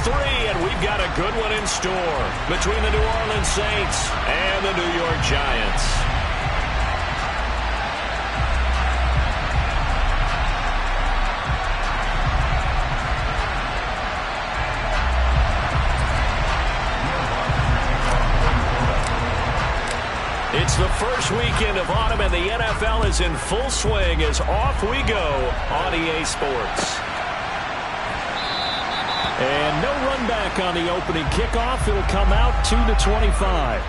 three, and we've got a good one in store between the New Orleans Saints and the New York Giants. It's the first weekend of autumn, and the NFL is in full swing as off we go on EA Sports. And no run back on the opening kickoff. It'll come out to the 25.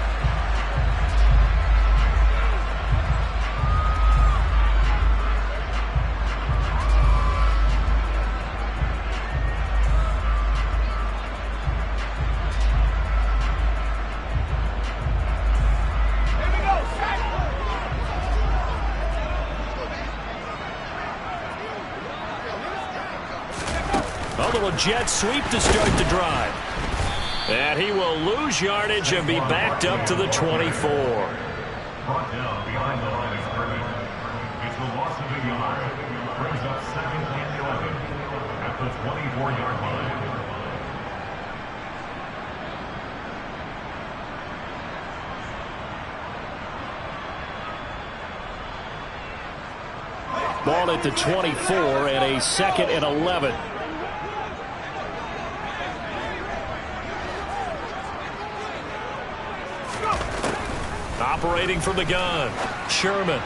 Jet sweep to start the drive. And he will lose yardage and be backed up to the 24. Brought down behind the line of scrimmage. It's the loss of a yard. Brings up 2nd and 11 at the 24-yard line. Ball at the 24 and a 2nd and 11. Operating from the gun, Sherman.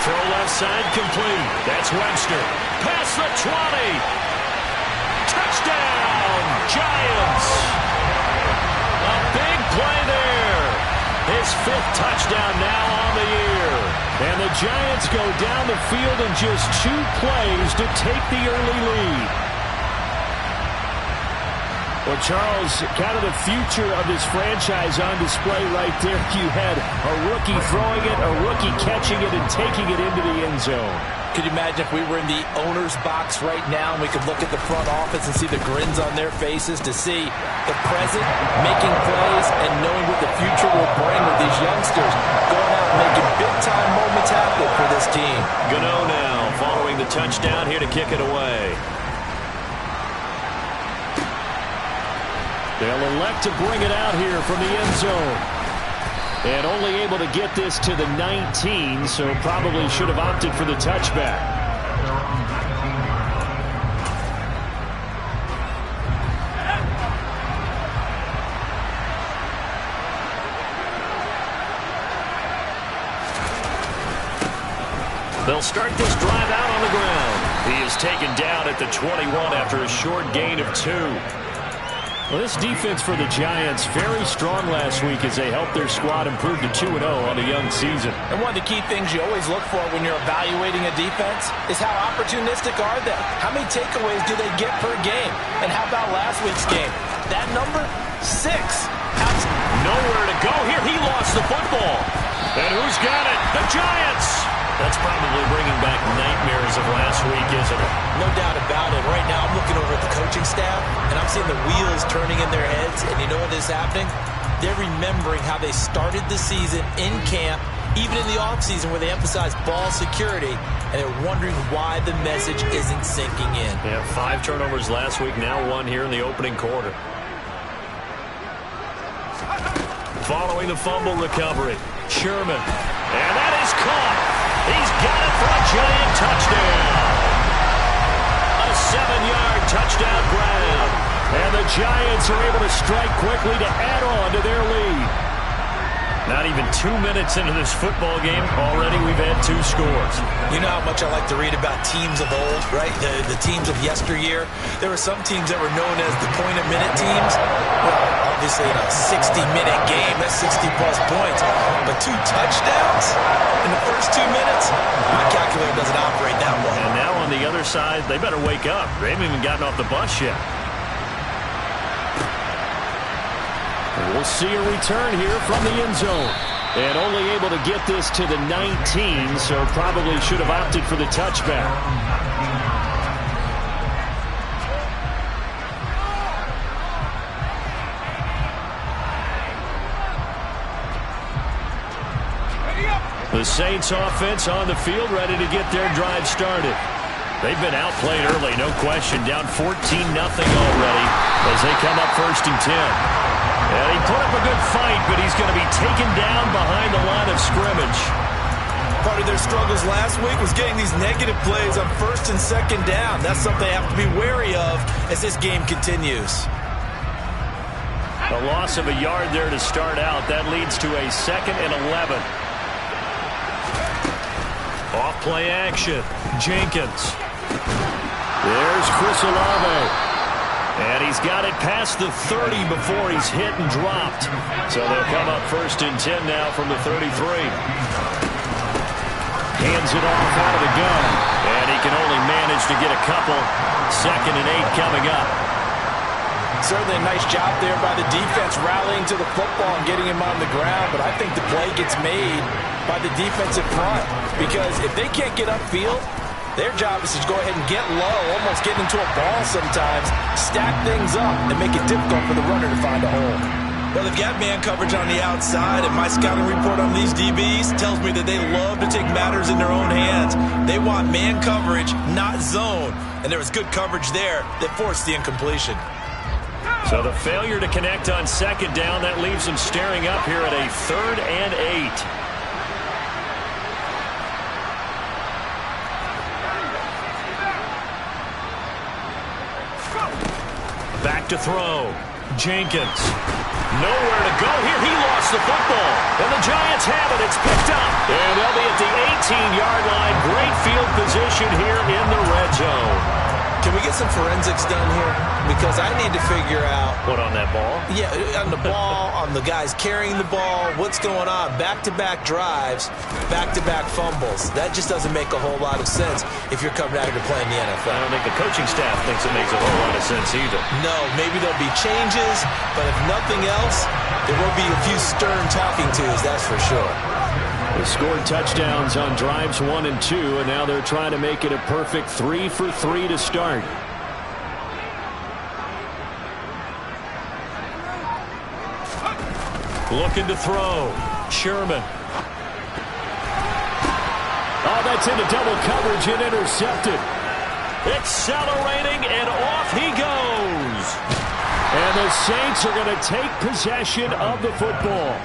Throw left side complete. That's Webster. Past the 20. Touchdown, Giants. A big play there. His 5th touchdown now on the year. And the Giants go down the field in just 2 plays to take the early lead. Well, Charles, kind of the future of this franchise on display right there. You had a rookie throwing it, a rookie catching it, and taking it into the end zone. Could you imagine if we were in the owner's box right now and we could look at the front office and see the grins on their faces, to see the present making plays and knowing what the future will bring with these youngsters going out and making big-time moments happen for this team. Gano now following the touchdown here to kick it away. They'll elect to bring it out here from the end zone. And only able to get this to the 19, so probably should have opted for the touchback. They'll start this drive out on the ground. He is taken down at the 21 after a short gain of 2. Well, this defense for the Giants very strong last week as they helped their squad improve to 2-0 on the young season. And one of the key things you always look for when you're evaluating a defense is how opportunistic are they? How many takeaways do they get per game? And how about last week's game? That number? 6. Nowhere to go here. He lost the football. And who's got it? The Giants. That's probably bringing back nightmares of last week, isn't it? No doubt about it. Right now, I'm looking over at the coaching staff, and I'm seeing the wheels turning in their heads. And you know what is happening? They're remembering how they started the season in camp, even in the offseason where they emphasized ball security, and they're wondering why the message isn't sinking in. Yeah, 5 turnovers last week, now 1 here in the opening quarter. Following the fumble recovery, Sherman. And that is caught. He's got it for a Giant touchdown. A 7-yard touchdown grab. And the Giants are able to strike quickly to add on to their lead. Not even 2 minutes into this football game, already we've had 2 scores. You know how much I like to read about teams of old, right? The teams of yesteryear. There were some teams that were known as the point-a-minute teams. Well, obviously in a 60-minute game, that's 60-plus points. But 2 touchdowns in the first 2 minutes? My calculator doesn't operate that way. And now on the other side, they better wake up. They haven't even gotten off the bus yet. We'll see a return here from the end zone. And only able to get this to the 19, so probably should have opted for the touchback. The Saints offense on the field, ready to get their drive started. They've been outplayed early, no question. Down 14-0 already as they come up 1st and 10. And he put up a good fight, but he's going to be taken down behind the line of scrimmage. Part of their struggles last week was getting these negative plays on 1st and 2nd down. That's something they have to be wary of as this game continues. A loss of a yard there to start out. That leads to a 2nd and 11. Off play action. Jenkins. There's Chris Olave. And he's got it past the 30 before he's hit and dropped. So they'll come up 1st and 10 now from the 33. Hands it off out of the gun. And he can only manage to get a couple. 2nd and 8 coming up. Certainly a nice job there by the defense rallying to the football and getting him on the ground. But I think the play gets made by the defensive front. Because if they can't get upfield, their job is to go ahead and get low, almost get into a ball sometimes, stack things up, and make it difficult for the runner to find a hole. Well, they've got man coverage on the outside, and my scouting report on these DBs tells me that they love to take matters in their own hands. They want man coverage, not zone. And there was good coverage there that forced the incompletion. So the failure to connect on 2nd down, that leaves them staring up here at a 3rd and 8. Back to throw. Jenkins. Nowhere to go here. He lost the football. And the Giants have it. It's picked up. And they'll be at the 18-yard line. Great field position here in the red zone. Can we get some forensics done here? Because I need to figure out... What, on that ball? Yeah, on the ball, on the guys carrying the ball, what's going on? Back-to-back drives, back-to-back fumbles. That just doesn't make a whole lot of sense if you're coming out here to play in the NFL. I don't think the coaching staff thinks it makes a whole lot of sense either. No, maybe there'll be changes, but if nothing else, there will be a few stern talking tos, that's for sure. They scored touchdowns on drives 1 and 2, and now they're trying to make it a perfect 3 for 3 to start. Looking to throw. Sherman. Oh, that's into double coverage and intercepted. Accelerating, and off he goes. And the Saints are going to take possession of the football.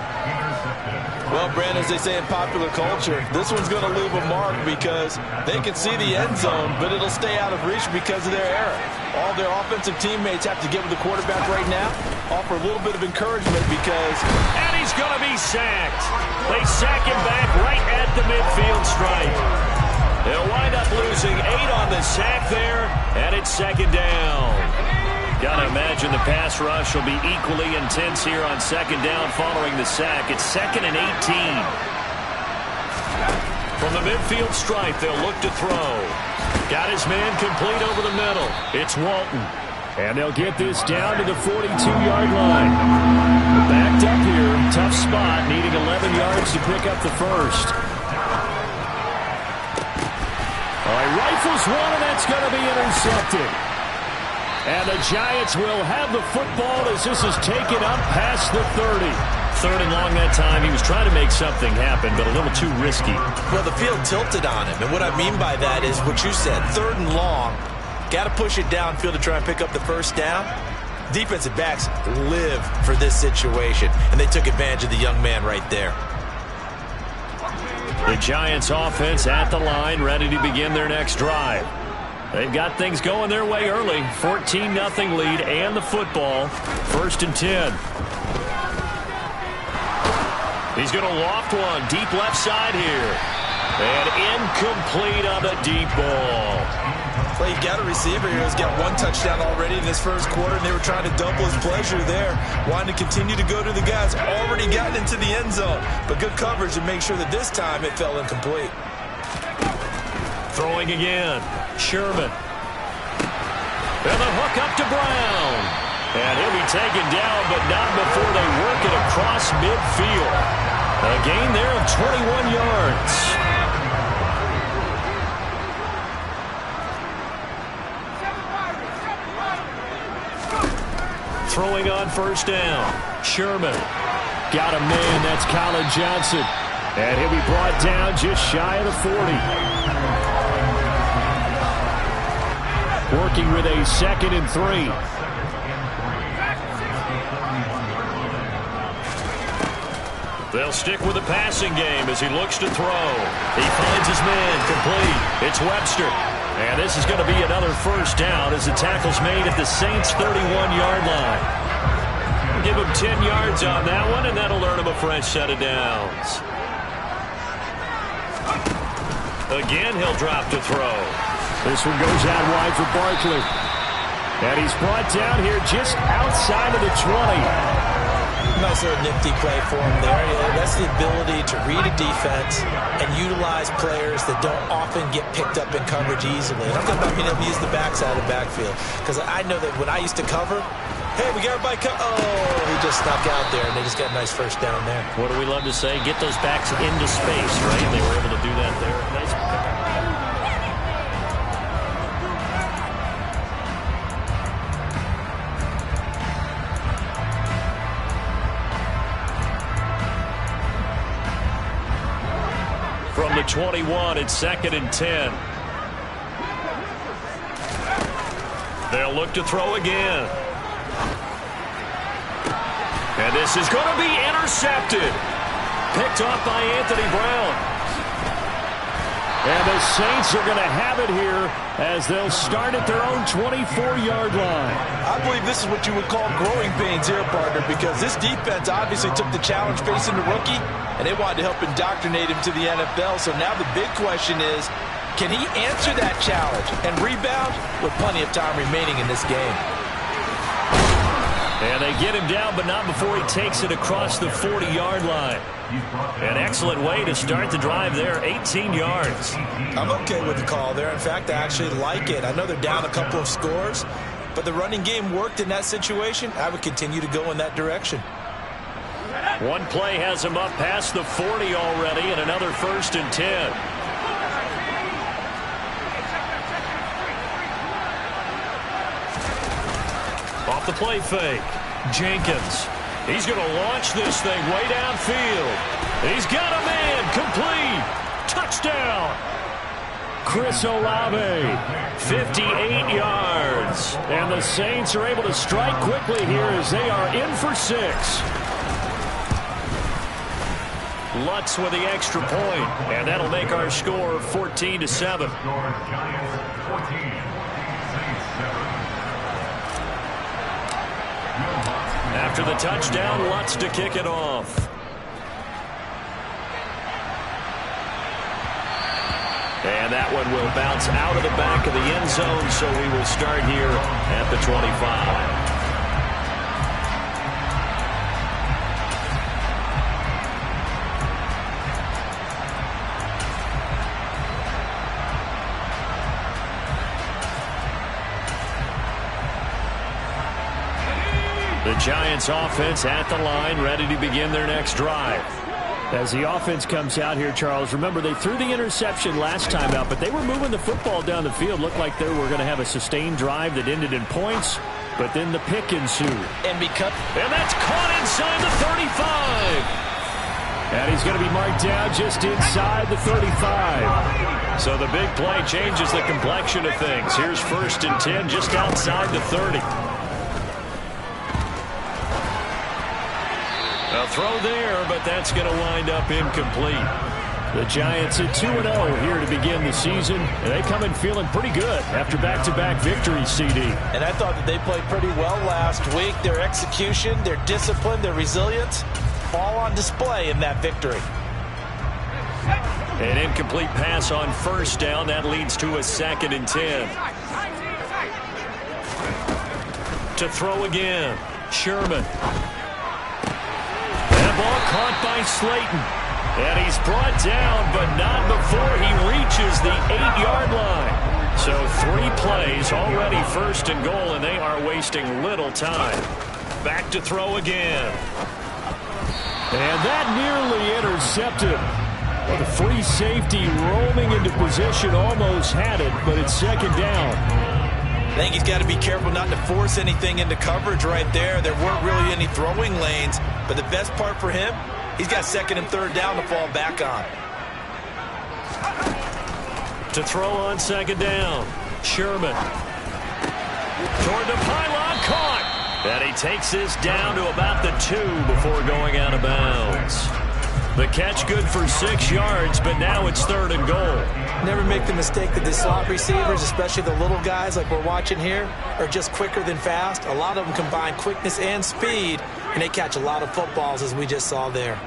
Well, Brandon, as they say in popular culture, this one's going to leave a mark because they can see the end zone, but it'll stay out of reach because of their error. All their offensive teammates have to get with the quarterback right now, offer a little bit of encouragement because... And he's going to be sacked. They sack him back right at the midfield stripe. They'll wind up losing 8 on the sack there, and it's 2nd down. Got to imagine the pass rush will be equally intense here on 2nd down following the sack. It's 2nd and 18. From the midfield stripe, they'll look to throw. Got his man complete over the middle. It's Walton. And they'll get this down to the 42-yard line. Backed up here. Tough spot, needing 11 yards to pick up the first. All right, rifles one, and that's going to be intercepted. And the Giants will have the football as this is taken up past the 30. 3rd and long that time. He was trying to make something happen, but a little too risky. Well, the field tilted on him. And what I mean by that is what you said. 3rd and long. Got to push it downfield to try and pick up the first down. Defensive backs live for this situation. And they took advantage of the young man right there. The Giants offense at the line, ready to begin their next drive. They've got things going their way early. 14-0 lead and the football. 1st and 10. He's going to loft one. Deep left side here. And incomplete on the deep ball. Well, you've got a receiver here who's got 1 touchdown already in this first quarter, and they were trying to double his pleasure there. Wanting to continue to go to the guys. Already gotten into the end zone. But good coverage to make sure that this time it fell incomplete. Throwing again. Sherman. And the hook up to Brown. And he'll be taken down, but not before they work it across midfield. A gain there of 21 yards. Throwing on 1st down. Sherman. Got a man. That's Colin Johnson. And he'll be brought down just shy of the 40. Working with a 2nd and 3. They'll stick with the passing game as he looks to throw. He finds his man complete. It's Webster. And this is going to be another first down as the tackle's made at the Saints' 31-yard line. Give him 10 yards on that one, and that'll earn him a fresh set of downs. Again, he'll drop to throw. This one goes out wide for Barkley. And he's brought down here just outside of the 20. Nice little nifty play for him there. That's the ability to read a defense and utilize players that don't often get picked up in coverage easily. And I'm talking about being able to use the backside of the backfield. Because I know that when I used to cover, hey, we got everybody oh, he just snuck out there, and they just got a nice first down there. What do we love to say? Get those backs into space, right? They were able to do that there. Nice. From the 21, it's 2nd and 10. They'll look to throw again. And this is going to be intercepted. Picked off by Anthony Brown. And the Saints are going to have it here as they'll start at their own 24-yard line. I believe this is what you would call growing pains here, partner, because this defense obviously took the challenge facing the rookie, and they wanted to help indoctrinate him to the NFL. So now the big question is, can he answer that challenge and rebound with plenty of time remaining in this game? And they get him down, but not before he takes it across the 40-yard line. An excellent way to start the drive there, 18 yards. I'm okay with the call there. In fact, I actually like it. I know they're down a couple of scores, but the running game worked in that situation. I would continue to go in that direction. One play has him up past the 40 already, and another 1st and 10. Off the play fake, Jenkins. He's going to launch this thing way downfield. He's got a man, complete. Touchdown. Chris Olave, 58 yards. And the Saints are able to strike quickly here as they are in for 6. Lutz with the extra point, and that'll make our score 14-7. After the touchdown, Lutz to kick it off. And that one will bounce out of the back of the end zone, so we will start here at the 25. The Giants offense at the line, ready to begin their next drive. As the offense comes out here, Charles, remember they threw the interception last time out, but they were moving the football down the field. Looked like they were going to have a sustained drive that ended in points, but then the pick ensued. And that's caught inside the 35. And he's going to be marked down just inside the 35. So the big play changes the complexion of things. Here's 1st and 10 just outside the 30. A throw there, but that's going to wind up incomplete. The Giants at 2-0 here to begin the season, and they come in feeling pretty good after back-to-back victories, CD. And I thought that they played pretty well last week. Their execution, their discipline, their resilience, all on display in that victory. An incomplete pass on 1st down. That leads to a 2nd and 10. To throw again, Sherman. Ball caught by Slayton. And he's brought down, but not before he reaches the 8-yard line. So 3 plays, already 1st and goal, and they are wasting little time. Back to throw again. And that nearly intercepted. Well, the free safety roaming into position almost had it, but it's 2nd down. I think he's got to be careful not to force anything into coverage right there. There weren't really any throwing lanes, but the best part for him, he's got 2nd and 3rd down to fall back on. To throw on 2nd down, Sherman. Toward the pylon, caught. And he takes this down to about the 2 before going out of bounds. The catch good for 6 yards, but now it's 3rd and goal. Never make the mistake that the slot receivers, especially the little guys like we're watching here, are just quicker than fast. A lot of them combine quickness and speed, and they catch a lot of footballs, as we just saw there.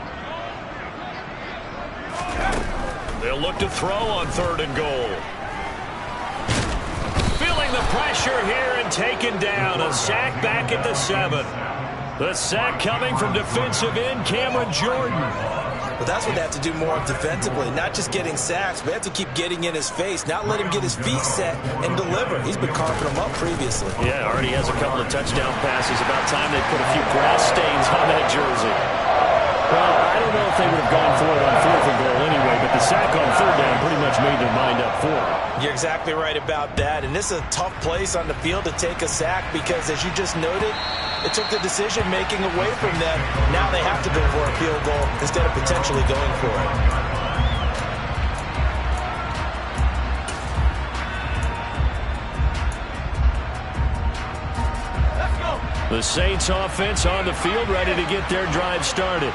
They'll look to throw on 3rd and goal. Feeling the pressure here and taken down. A sack back at the 7. The sack coming from defensive end Cameron Jordan. But that's what they have to do more of defensively, not just getting sacks, but they have to keep getting in his face, not let him get his feet set and deliver. He's been carving them up previously. Yeah, already has a couple of touchdown passes. About time they put a few grass stains on that jersey. Well, I don't know if they would have gone for it on 4th and goal anyway, but the sack on 3rd down pretty much made their mind up for it. You're exactly right about that, and this is a tough place on the field to take a sack because, as you just noted, it took the decision-making away from them. Now they have to go for a field goal instead of potentially going for it. The Saints offense on the field, ready to get their drive started.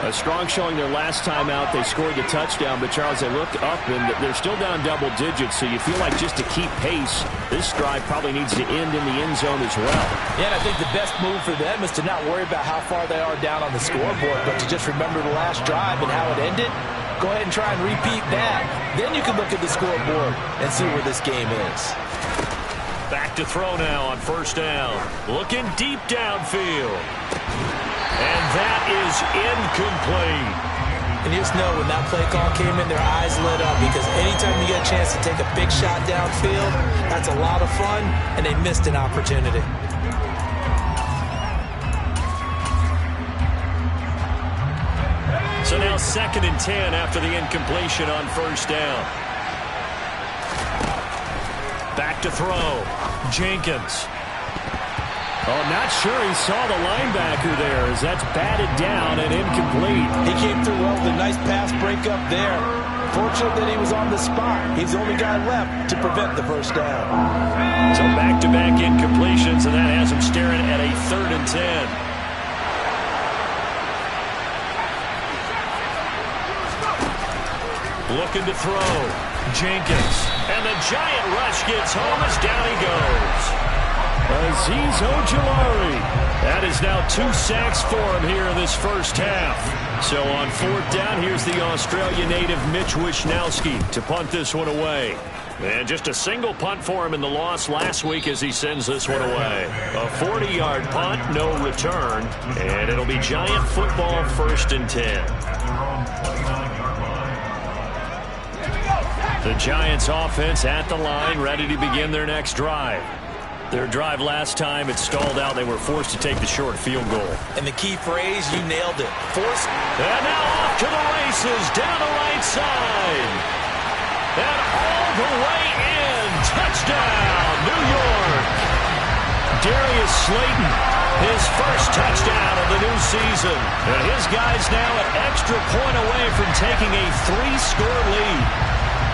A strong showing their last time out. They scored the touchdown, but Charles, they look up and they're still down double digits, so you feel like just to keep pace, this drive probably needs to end in the end zone as well. Yeah, and I think the best move for them is to not worry about how far they are down on the scoreboard, but to just remember the last drive and how it ended. Go ahead and try and repeat that. Then you can look at the scoreboard and see where this game is. Back to throw now on 1st down. Looking deep downfield. And that is incomplete. And you just know when that play call came in, their eyes lit up because anytime you get a chance to take a big shot downfield, that's a lot of fun, and they missed an opportunity. So now 2nd and 10 after the incompletion on 1st down. Back to throw. Jenkins. Oh, not sure he saw the linebacker there as that's batted down and incomplete. He came through well with a nice pass breakup there. Fortunate that he was on the spot. He's the only guy left to prevent the 1st down. So back-to-back incompletions, and that has him staring at a 3rd and 10. Looking to throw. Jenkins. And the giant rush gets home as down he goes. Azeez Ojulari. That is now 2 sacks for him here in this 1st half. So on 4th down, here's the Australia native Mitch Wishnowsky to punt this one away. And just a single punt for him in the loss last week as he sends this one away. A 40-yard punt, no return. And it'll be Giant football 1st and 10. The Giants offense at the line, ready to begin their next drive. Their drive last time, it stalled out. They were forced to take the short field goal. And the key phrase, you nailed it. Force. And now off to the races, down the right side. And all the way in. Touchdown, New York. Darius Slayton, his first touchdown of the new season. And his guys now an extra point away from taking a 3-score lead.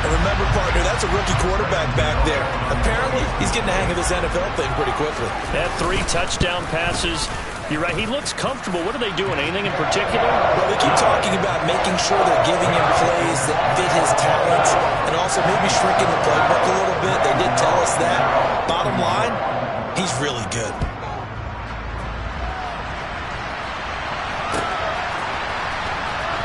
And remember, partner, that's a rookie quarterback back there. Apparently, he's getting the hang of this NFL thing pretty quickly. Had 3 touchdown passes. You're right, he looks comfortable. What are they doing? Anything in particular? Well, they keep talking about making sure they're giving him plays that fit his talents and also maybe shrinking the playbook a little bit. They did tell us that. Bottom line, he's really good.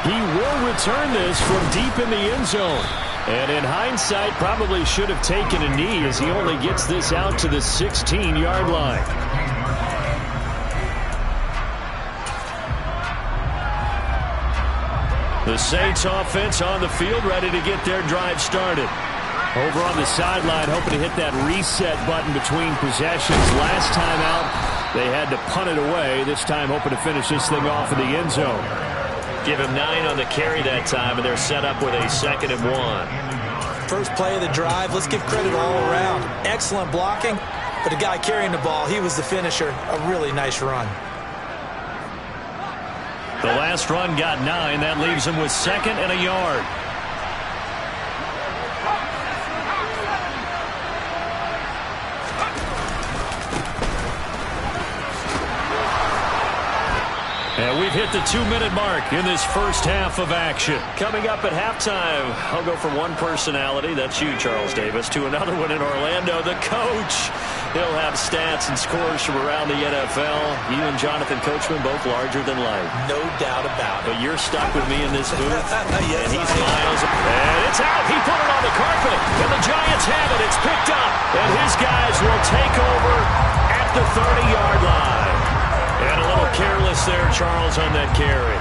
He will return this from deep in the end zone. And in hindsight, probably should have taken a knee as he only gets this out to the 16-yard line. The Saints offense on the field, ready to get their drive started. Over on the sideline, hoping to hit that reset button between possessions. Last time out, they had to punt it away. This time, hoping to finish this thing off in the end zone. Give him 9 on the carry that time, and they're set up with a 2nd and 1. First play of the drive, let's give credit all around. Excellent blocking, but the guy carrying the ball, he was the finisher. A really nice run. The last run got 9. That leaves him with 2nd and a yard. And we've hit the 2-minute mark in this first half of action. Coming up at halftime, I'll go from one personality, that's you, Charles Davis, to another one in Orlando, the coach. He'll have stats and scores from around the NFL. You and Jonathan Coachman both larger than life. No doubt about it. But you're stuck with me in this booth. Yes, and he smiles. And it's out. He put it on the carpet. And the Giants have it. It's picked up. And his guys will take over at the 30-yard line. And a little careless there, Charles, on that carry.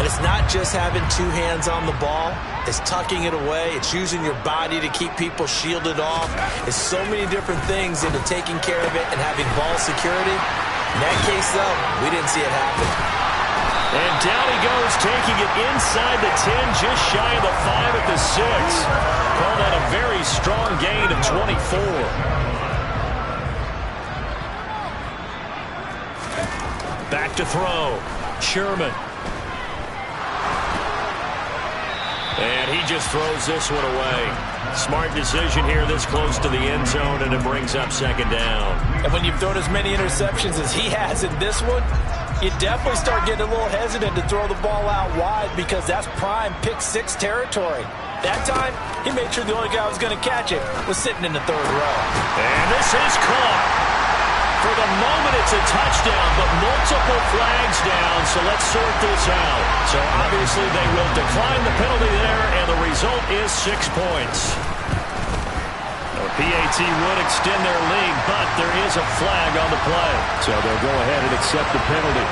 And it's not just having two hands on the ball. It's tucking it away. It's using your body to keep people shielded off. It's so many different things into taking care of it and having ball security. In that case, though, we didn't see it happen. And down he goes, taking it inside the 10, just shy of the 5 at the 6. Call that a very strong gain of 24. Back to throw. Sherman. And he just throws this one away. Smart decision here this close to the end zone, and it brings up second down. And when you've thrown as many interceptions as he has in this one, you definitely start getting a little hesitant to throw the ball out wide because that's prime pick-6 territory. That time, he made sure the only guy who was going to catch it was sitting in the third row. And this is caught. For the moment, it's a touchdown, but multiple flags down, so let's sort this out. So obviously they will decline the penalty there, and the result is 6 points. The PAT would extend their lead, but there is a flag on the play. So they'll go ahead and accept the penalty.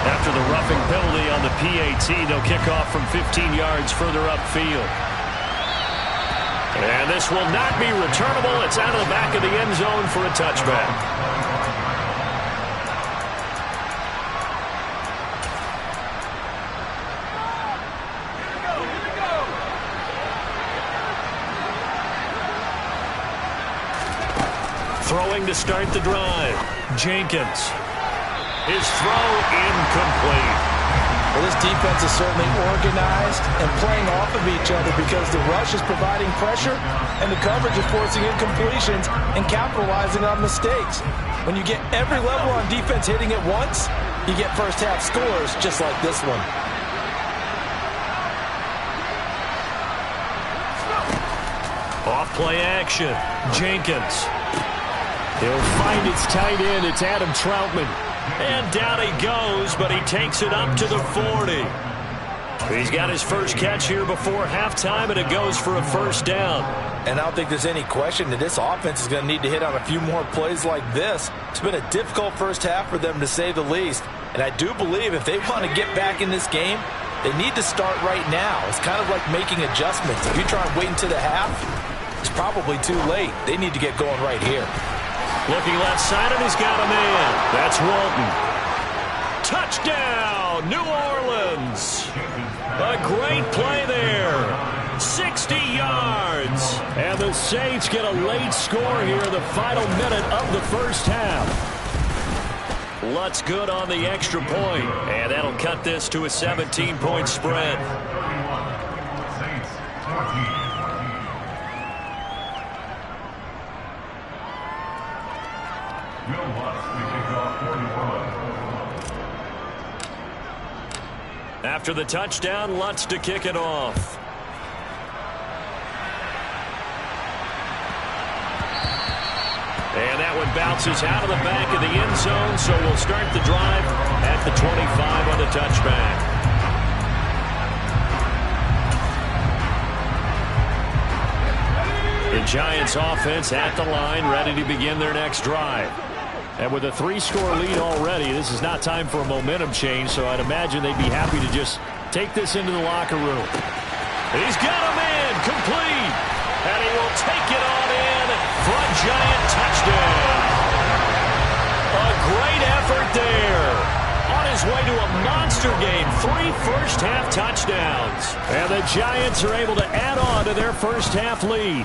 After the roughing penalty on the PAT, they'll kick off from 15 yards further upfield. And this will not be returnable. It's out of the back of the end zone for a touchback. Throwing to start the drive. Jenkins. His throw incomplete. Well, this defense is certainly organized and playing off of each other because the rush is providing pressure and the coverage is forcing incompletions and capitalizing on mistakes. When you get every level on defense hitting at once, you get first-half scores just like this one. Off play action. Jenkins. He'll find its tight end. It's Adam Troutman. And down he goes, but he takes it up to the 40. He's got his first catch here before halftime, and it goes for a first down. And I don't think there's any question that this offense is going to need to hit on a few more plays like this. It's been a difficult first half for them, to say the least. And I do believe if they want to get back in this game, they need to start right now. It's kind of like making adjustments. If you try and wait until the half, it's probably too late. They need to get going right here. Looking left side, and he's got a man. That's Walton. Touchdown, New Orleans. A great play there. 60 yards. And the Saints get a late score here in the final minute of the first half. Lutz good on the extra point. And that'll cut this to a 17-point spread. Saints 14. Will Lutz to kick off for New Orleans. After the touchdown, Lutz to kick it off. And that one bounces out of the back of the end zone, so we'll start the drive at the 25 on the touchback. The Giants offense at the line, ready to begin their next drive. And with a 3-score lead already, this is not time for a momentum change, so I'd imagine they'd be happy to just take this into the locker room. He's got a man, complete, and he will take it on in for a Giant touchdown. A great effort there. On his way to a monster game, 3 first-half touchdowns. And the Giants are able to add on to their first-half lead.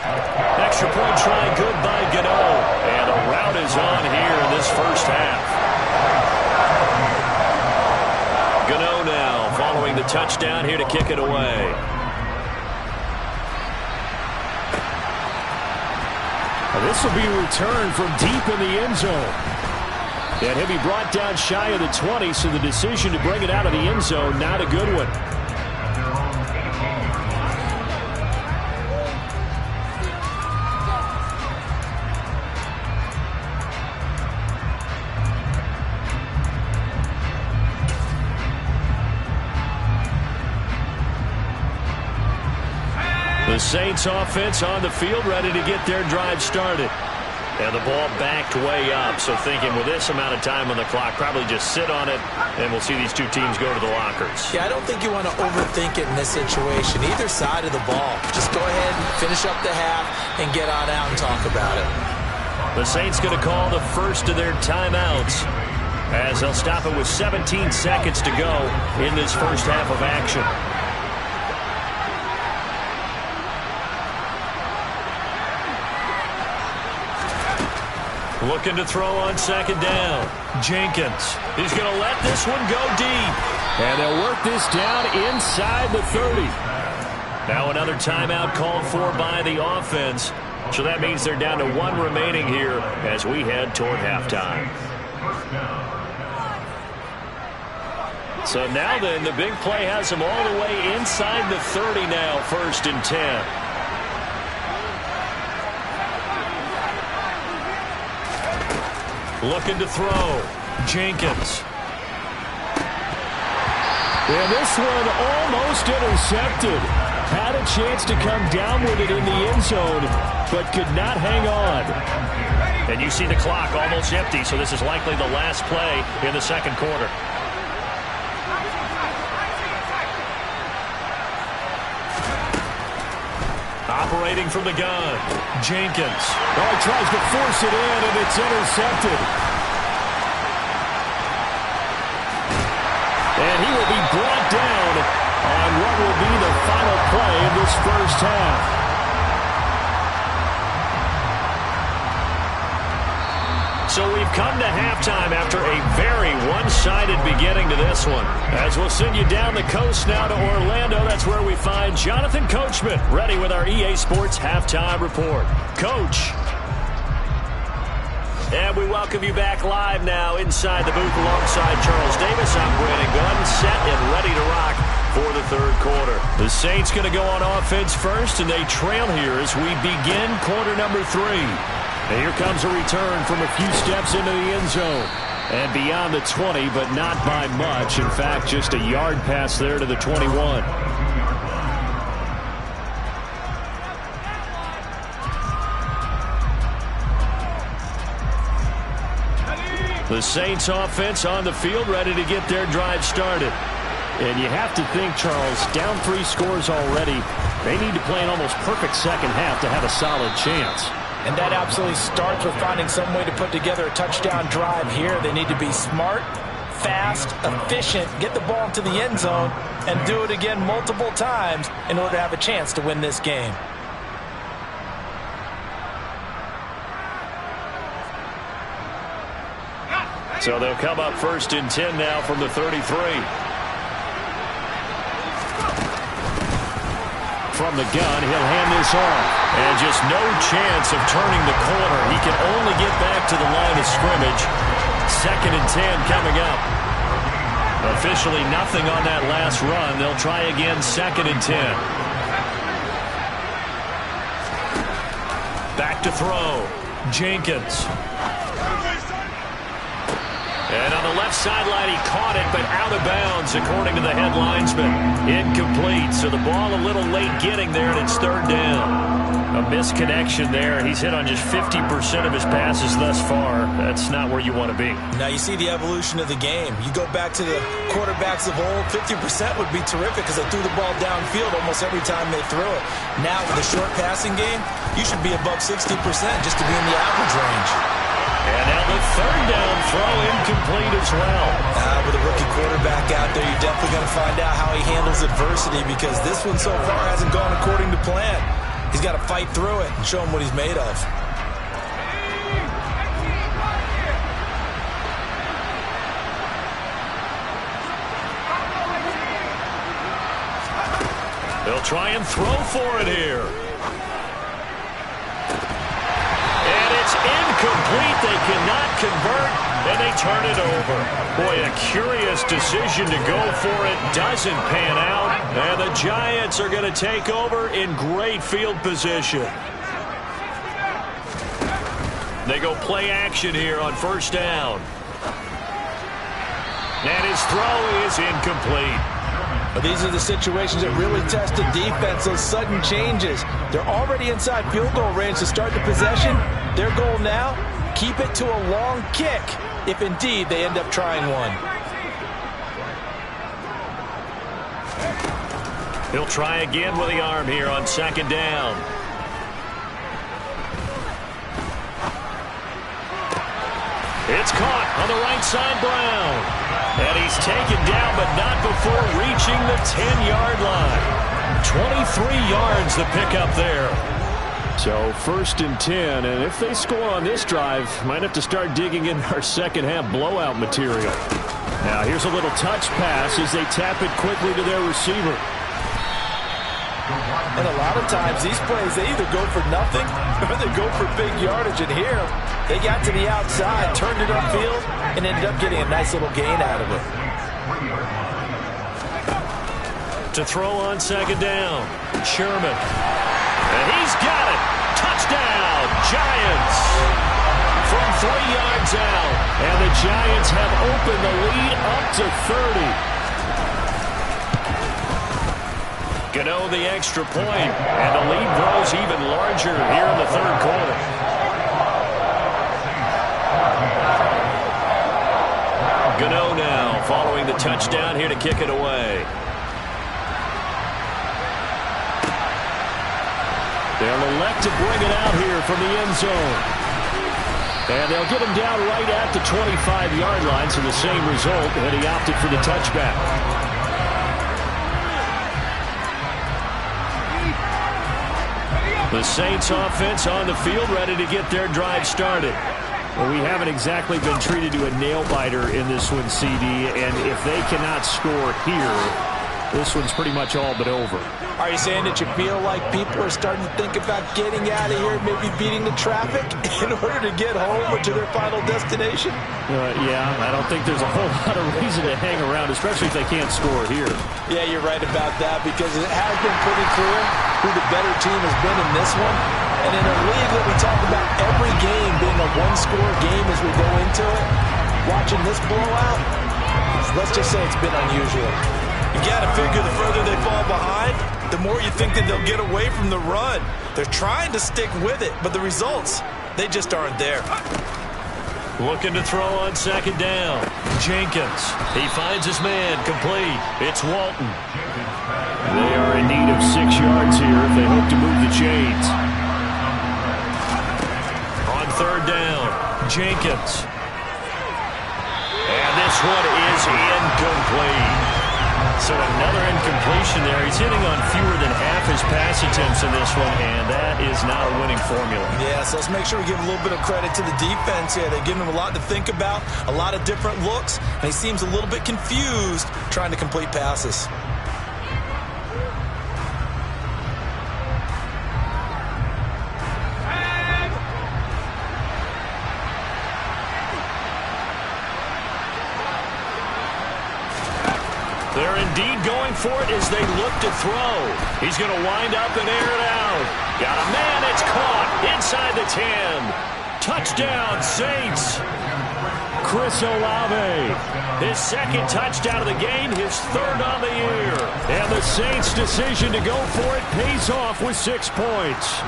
Extra point try good by Gano. And a rout is on here in this first half. Gano now following the touchdown here to kick it away. And this will be returned from deep in the end zone. And he'll be brought down shy of the 20, so the decision to bring it out of the end zone, not a good one. The Saints offense on the field, ready to get their drive started. And the ball backed way up, so thinking with this amount of time on the clock, probably just sit on it, and we'll see these two teams go to the lockers. Yeah, I don't think you want to overthink it in this situation. Either side of the ball. Just go ahead and finish up the half and get on out and talk about it. The Saints going to call the first of their timeouts, as they'll stop it with 17 seconds to go in this first half of action. Looking to throw on second down. Jenkins. He's going to let this one go deep. And they'll work this down inside the 30. Now another timeout called for by the offense. So that means they're down to one remaining here as we head toward halftime. So now then, the big play has them all the way inside the 30 now, 1st and 10. Looking to throw. Jenkins. And this one almost intercepted. Had a chance to come down with it in the end zone, but could not hang on. And you see the clock almost empty, so this is likely the last play in the second quarter. Operating from the gun. Jenkins. Oh, he tries to force it in, and it's intercepted. And he will be brought down on what will be the final play of this first half. So we've come to halftime after a very one-sided beginning to this one. As we'll send you down the coast now to Orlando, that's where we find Jonathan Coachman, ready with our EA Sports Halftime Report. Coach. And we welcome you back live now inside the booth alongside Charles Davis. I'm Brandon Gunn, set and ready to rock for the third quarter. The Saints going to go on offense first, and they trail here as we begin quarter number 3. And here comes a return from a few steps into the end zone. And beyond the 20, but not by much. In fact, just a yard pass there to the 21. The Saints offense on the field, ready to get their drive started. And you have to think, Charles, down 3 scores already. They need to play an almost perfect second half to have a solid chance. And that absolutely starts with finding some way to put together a touchdown drive here. They need to be smart, fast, efficient, get the ball into the end zone, and do it again multiple times in order to have a chance to win this game. So they'll come up 1st and 10 now from the 33. From the gun, he'll hand this off. And just no chance of turning the corner. He can only get back to the line of scrimmage. 2nd and 10 coming up. Officially nothing on that last run. They'll try again 2nd and 10. Back to throw. Jenkins. And on the left sideline, he caught it, but out of bounds, according to the head linesman. Incomplete, so the ball a little late getting there, and it's 3rd down. A misconnection there. He's hit on just 50% of his passes thus far. That's not where you want to be. Now you see the evolution of the game. You go back to the quarterbacks of old, 50% would be terrific because they threw the ball downfield almost every time they threw it. Now with a short passing game, you should be above 60% just to be in the average range. And now the 3rd down throw incomplete as well. With a rookie quarterback out there, you're definitely going to find out how he handles adversity because this one so far hasn't gone according to plan. He's got to fight through it and show him what he's made of. They'll try and throw for it here. And it's incomplete. They cannot convert. and they turn it over. Boy, a curious decision to go for it. Doesn't pan out, and the Giants are going to take over in great field position. They go play action here on first down. And his throw is incomplete. But these are the situations that really test the defense, those sudden changes. They're already inside field goal range to start the possession. Their goal now, keep it to a long kick, if indeed they end up trying one. He'll try again with the arm here on second down. It's caught on the right side, Brown. And he's taken down, but not before reaching the 10-yard line. 23 yards the pickup there. So first and 10, and if they score on this drive, might have to start digging in our second half blowout material. Now here's a little touch pass as they tap it quickly to their receiver. And a lot of times these plays, they either go for nothing or they go for big yardage. And here, they got to the outside, turned it upfield, and ended up getting a nice little gain out of it. To throw on second down, Sherman. And he's got it. Touchdown, Giants. From 3 yards out. And the Giants have opened the lead up to 30. Gano the extra point, and the lead grows even larger here in the third quarter. Gano now following the touchdown here to kick it away. They'll elect to bring it out here from the end zone. And they'll get him down right at the 25-yard line, so the same result, and he opted for the touchback. The Saints offense on the field, ready to get their drive started. Well, we haven't exactly been treated to a nail-biter in this one, CD, and if they cannot score here, this one's pretty much all but over. Are you saying that you feel like people are starting to think about getting out of here, maybe beating the traffic in order to get home or to their final destination? Yeah, I don't think there's a whole lot of reason to hang around, especially if they can't score here. Yeah, you're right about that, because it has been pretty clear who the better team has been in this one. And in a league that we talk about every game being a one-score game as we go into it, watching this blowout, let's just say it's been unusual. You got to figure the further they fall behind, the more you think that they'll get away from the run. They're trying to stick with it, but the results, they just aren't there. Looking to throw on second down. Jenkins. He finds his man complete. It's Walton. They are in need of 6 yards here if they hope to move the chains. On third down, Jenkins. And this one is incomplete. So another incompletion there. He's hitting on fewer than half his pass attempts in this one, and that is not a winning formula. Yeah, so let's make sure we give a little bit of credit to the defense here. They give him a lot to think about, a lot of different looks, and he seems a little bit confused trying to complete passes. They're indeed going for it as they look to throw. He's going to wind up and air it out. Got a man, it's caught inside the 10. Touchdown, Saints. Chris Olave. His second touchdown of the game, his third on the year. And the Saints' decision to go for it pays off with 6 points.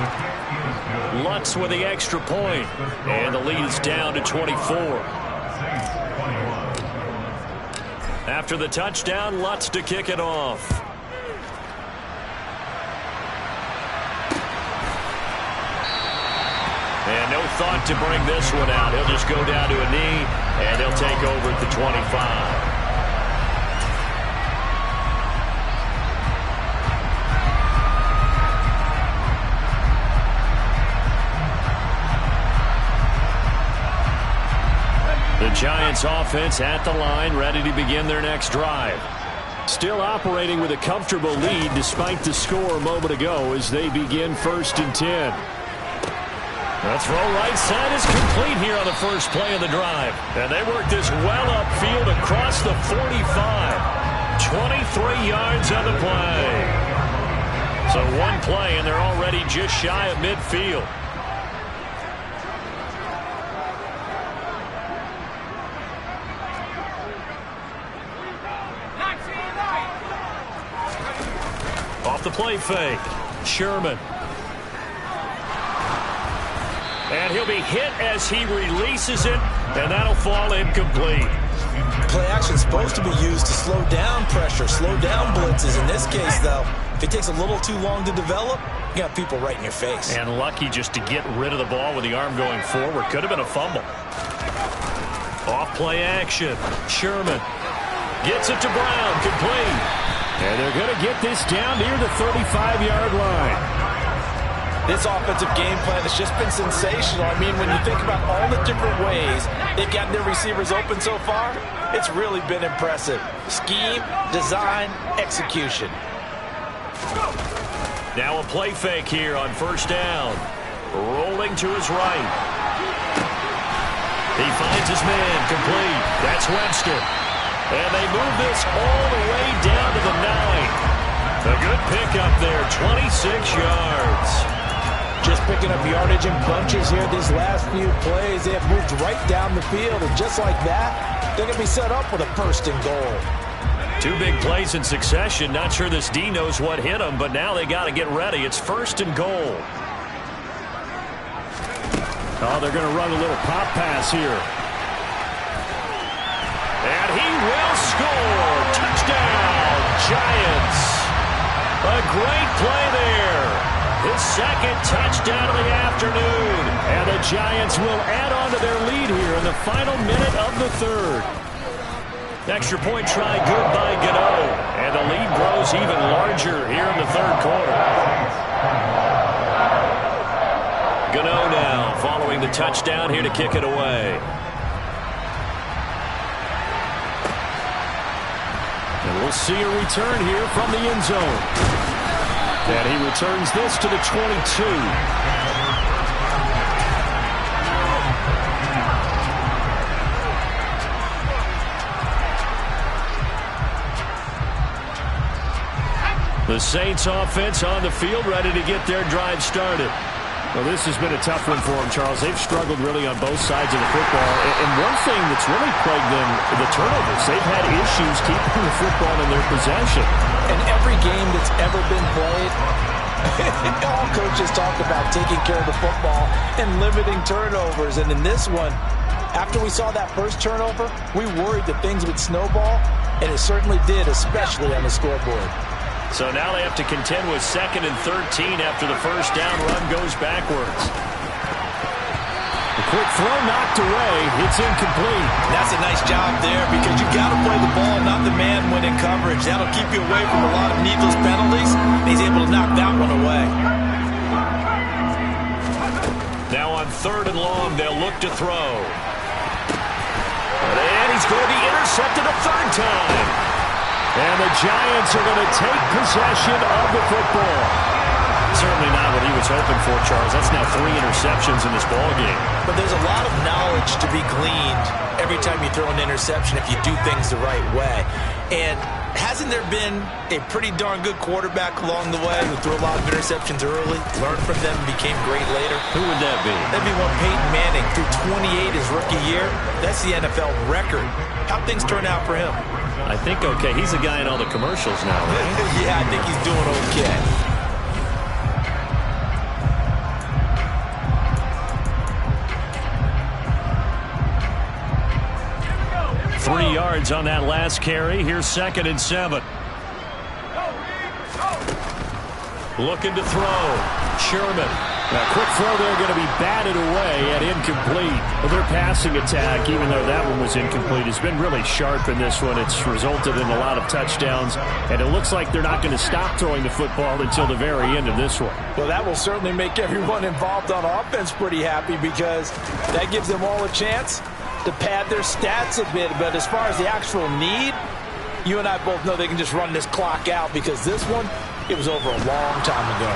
Lutz with the extra point. And the lead is down to 24. After the touchdown, Lutz to kick it off. And no thought to bring this one out. He'll just go down to a knee, and he'll take over at the 25. The Giants offense at the line, ready to begin their next drive. Still operating with a comfortable lead despite the score a moment ago as they begin first and 10. The throw right side is complete here on the first play of the drive. And they work this well upfield across the 45. 23 yards on the play. So one play, and they're already just shy of midfield. Off the play fake, Sherman. And he'll be hit as he releases it, and that'll fall incomplete. Play action is supposed to be used to slow down pressure, slow down blitzes. In this case, though, if it takes a little too long to develop, you got people right in your face. And lucky just to get rid of the ball with the arm going forward. Could have been a fumble. Off play action. Sherman gets it to Brown, complete. And they're going to get this down near the 35-yard line. This offensive game plan has just been sensational. I mean, when you think about all the different ways they've gotten their receivers open so far, it's really been impressive. Scheme, design, execution. Now a play fake here on first down. Rolling to his right. He finds his man, complete. That's Webster. And they move this all the way down to the 9. A good pickup there, 26 yards. Just picking up yardage in bunches here these last few plays. They have moved right down the field, and just like that, they're going to be set up with a first and goal. 2 big plays in succession. Not sure this D knows what hit them, but now they got to get ready. It's first and goal. Oh, they're going to run a little pop pass here. And he will score. Touchdown, Giants. A great play there. His second touchdown of the afternoon. And the Giants will add on to their lead here in the final minute of the third. Extra point try good by Gano. And the lead grows even larger here in the third quarter. Gano now following the touchdown here to kick it away. And we'll see a return here from the end zone. And he returns this to the 22. The Saints offense on the field, ready to get their drive started. Well, this has been a tough one for them, Charles. They've struggled really on both sides of the football. And one thing that's really plagued them, the turnovers. They've had issues keeping the football in their possession. And every game that's ever been played, all coaches talk about taking care of the football and limiting turnovers. And in this one, after we saw that first turnover, we worried that things would snowball, and it certainly did, especially on the scoreboard. So now they have to contend with 2nd and 13 after the first down run goes backwards. The quick throw knocked away. It's incomplete. That's a nice job there because you got to play the ball, not the man when in coverage. That'll keep you away from a lot of needless penalties. He's able to knock that one away. Now on 3rd and long, they'll look to throw. And he's going to be intercepted a 3rd time. And the Giants are going to take possession of the football. Certainly not what he was hoping for, Charles. That's now 3 interceptions in this ballgame. But there's a lot of knowledge to be gleaned every time you throw an interception if you do things the right way. And hasn't there been a pretty darn good quarterback along the way who threw a lot of interceptions early, learned from them, and became great later? Who would that be? That'd be one Peyton Manning, threw 28 his rookie year. That's the NFL record. How'd things turn out for him? I think okay. He's a guy in all the commercials now, right? Yeah, I think he's doing okay. Three yards on that last carry. Here's 2nd and 7. Looking to throw. Sherman. A quick throw there going to be batted away at incomplete. Well, their passing attack, even though that one was incomplete, has been really sharp in this one. It's resulted in a lot of touchdowns, and it looks like they're not going to stop throwing the football until the very end of this one. Well, that will certainly make everyone involved on offense pretty happy because that gives them all a chance to pad their stats a bit. But as far as the actual need, you and I both know they can just run this clock out because this one, it was over a long time ago.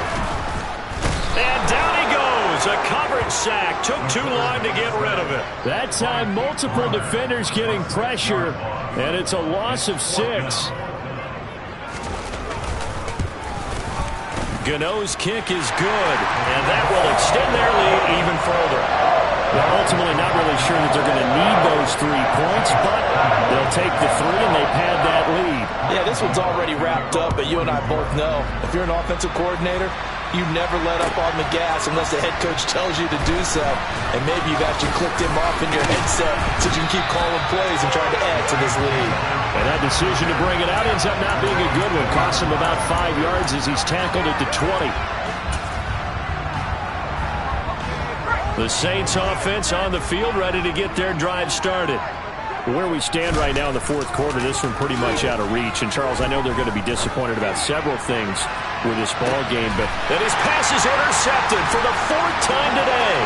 And down he goes. goes. A coverage sack. Took too long to get rid of it. That time, multiple defenders getting pressure, and it's a loss of 6. Gano's kick is good, and that will extend their lead even further. They're ultimately not really sure that they're going to need those 3 points, but they'll take the 3, and they pad that lead. Yeah, this one's already wrapped up, but you and I both know if you're an offensive coordinator, you never let up on the gas unless the head coach tells you to do so. And maybe you've actually clicked him off in your headset so you can keep calling plays and trying to add to this lead. And that decision to bring it out ends up not being a good one. Costs him about 5 yards as he's tackled at the 20. The Saints offense on the field, ready to get their drive started. Where we stand right now in the 4th quarter, this one pretty much out of reach. And, Charles, I know they're going to be disappointed about several things with this ball game, but and his pass is intercepted for the 4th time today.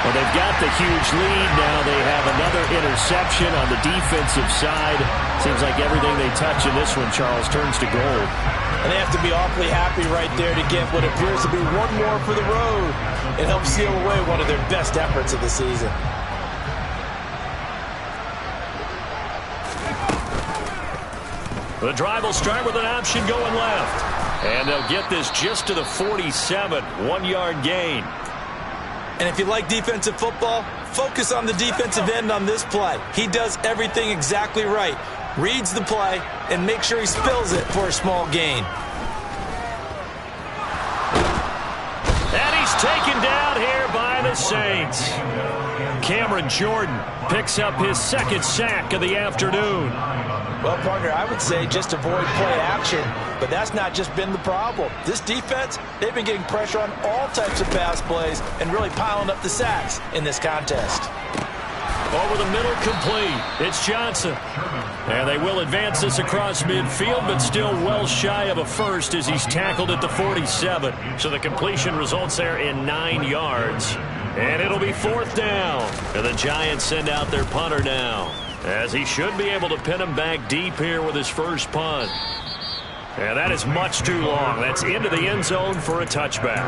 Well, they've got the huge lead. Now they have another interception on the defensive side. Seems like everything they touch in this one, Charles, turns to gold. And they have to be awfully happy right there to get what appears to be one more for the road. It helps seal away one of their best efforts of the season. The drive will start with an option going left. And they'll get this just to the 47, 1-yard gain. And if you like defensive football, focus on the defensive end on this play. He does everything exactly right. Reads the play and makes sure he spills it for a small gain. And he's taken down here by the Saints. Cameron Jordan picks up his 2nd sack of the afternoon. Well, partner, I would say just avoid play action, but that's not just been the problem. This defense, they've been getting pressure on all types of pass plays and really piling up the sacks in this contest. Over the middle, complete. It's Johnson. And they will advance this across midfield, but still well shy of a first as he's tackled at the 47. So the completion results there in 9 yards. And it'll be 4th down. And the Giants send out their punter now, as he should be able to pin him back deep here with his first punt. And that is much too long. That's into the end zone for a touchback.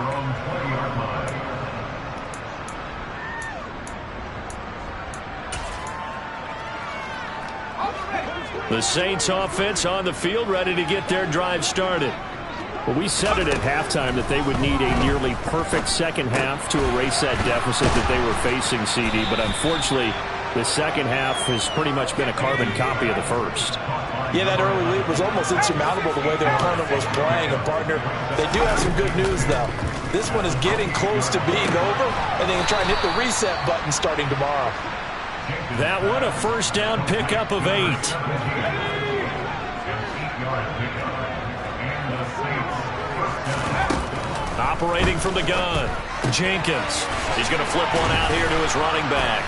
The Saints offense on the field, ready to get their drive started. Well, we said it at halftime that they would need a nearly perfect second half to erase that deficit that they were facing, CD. But unfortunately, the second half has pretty much been a carbon copy of the first. Yeah, that early lead was almost insurmountable the way their opponent was playing. And, partner, they do have some good news, though. This one is getting close to being over, and they can try and hit the reset button starting tomorrow. That one, a first down pickup of 8. Operating from the gun, Jenkins. He's going to flip one out here to his running back.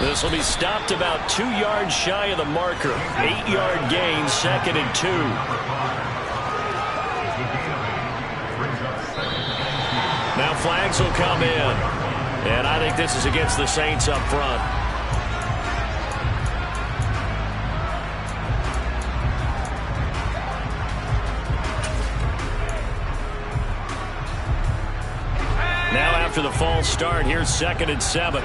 This will be stopped about 2 yards shy of the marker. 8-yard gain, 2nd and 2. Now flags will come in. And I think this is against the Saints up front. Now after the false start, here's 2nd and 7.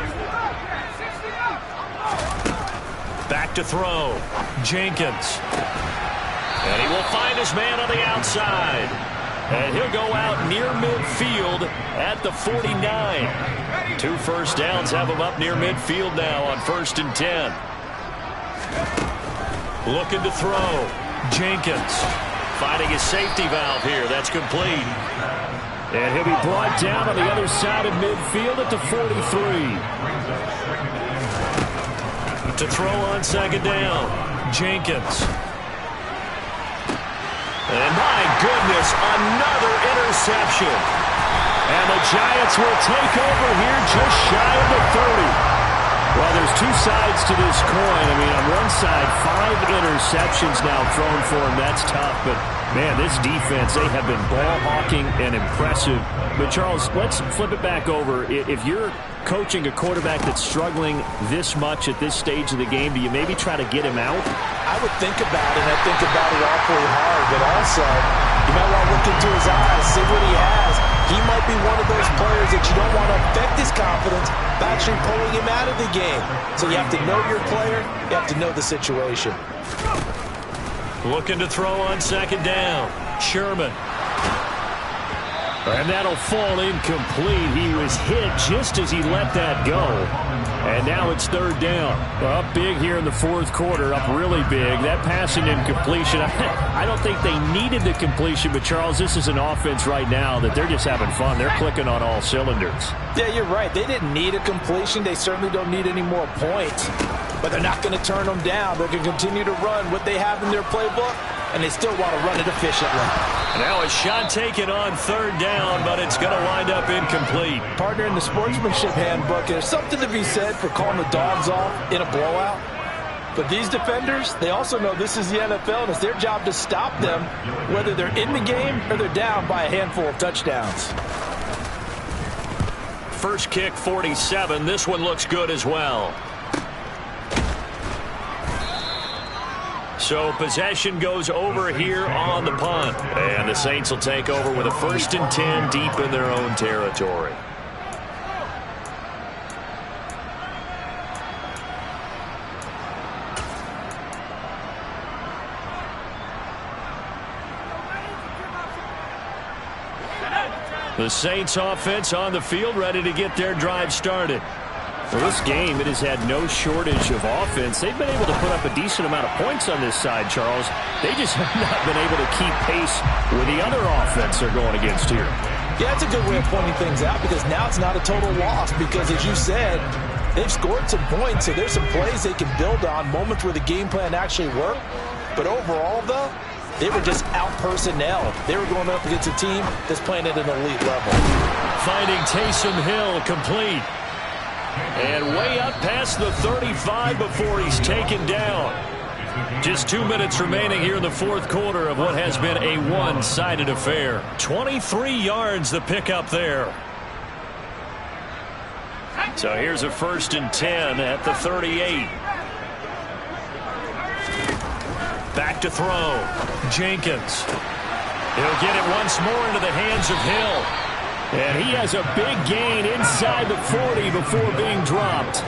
Back to throw. Jenkins. And he will find his man on the outside. And he'll go out near midfield at the 49. 2 first downs have him up near midfield now on 1st and 10. Looking to throw. Jenkins finding his safety valve here. That's complete. And he'll be brought down on the other side of midfield at the 43. To throw on 2nd down. Jenkins. And my goodness, another interception. And the Giants will take over here just shy of the 30. Well, there's 2 sides to this coin. I mean, on one side, 5 interceptions now thrown for him. That's tough, but man, this defense, they have been ball hawking and impressive. But, Charles, let's flip it back over. If you're coaching a quarterback that's struggling this much at this stage of the game, do you maybe try to get him out? I would think about it, and I think about it awfully hard. But also, if You might want to look into his eyes, see what he has. He might be one of those players that you don't want to affect his confidence by actually pulling him out of the game. So you have to know your player. You have to know the situation. Looking to throw on second down. Sherman. And that'll fall incomplete. He was hit just as he let that go. And now it's third down. Up big here in the fourth quarter, up really big. That passing incompletion, I don't think they needed the completion, but Charles, this is an offense right now that they're just having fun. They're clicking on all cylinders. Yeah, you're right. They didn't need a completion. They certainly don't need any more points. But they're not going to turn them down. They're going to continue to run what they have in their playbook, and they still want to run it efficiently. Now a shot taken on third down, but it's going to wind up incomplete. Partner, in the sportsmanship handbook, there's something to be said for calling the dogs off in a blowout. But these defenders, they also know this is the NFL, and it's their job to stop them, whether they're in the game or they're down by a handful of touchdowns. First kick, 47. This one looks good as well. So possession goes over here on the punt. And the Saints will take over with a 1st and 10 deep in their own territory. The Saints offense on the field, ready to get their drive started. Well, this game, it has had no shortage of offense. They've been able to put up a decent amount of points on this side, Charles. They just have not been able to keep pace with the other offense they're going against here. Yeah, that's a good way of pointing things out, because now it's not a total loss, because as you said, they've scored some points, so there's some plays they can build on, moments where the game plan actually worked. But overall, though, they were just out-personnel. They were going up against a team that's playing at an elite level. Finding Taysom Hill complete. And way up past the 35 before he's taken down. Just 2 minutes remaining here in the fourth quarter of what has been a one-sided affair. 23 yards the pickup there. So here's a 1st and 10 at the 38. Back to throw. Jenkins. He'll get it once more into the hands of Hill. And he has a big gain inside the 40 before being dropped.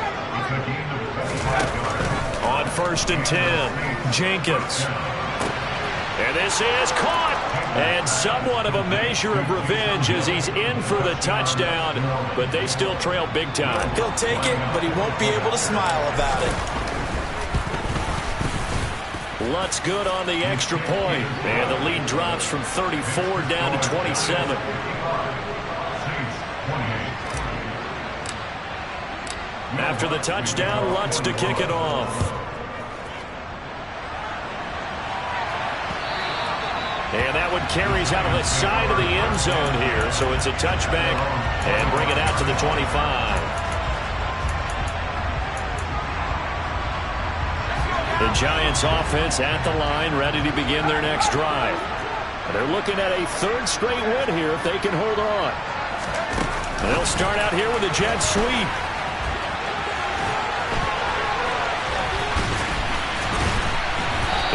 On 1st and 10, Jenkins. And this is caught. And somewhat of a measure of revenge as he's in for the touchdown. But they still trail big time. He'll take it, but he won't be able to smile about it. Lutz good on the extra point. And the lead drops from 34 down to 27. After the touchdown, Lutz to kick it off. And that one carries out of the side of the end zone here. So it's a touchback and bring it out to the 25. The Giants offense at the line, ready to begin their next drive. They're looking at a 3rd straight win here if they can hold on. And they'll start out here with a jet sweep.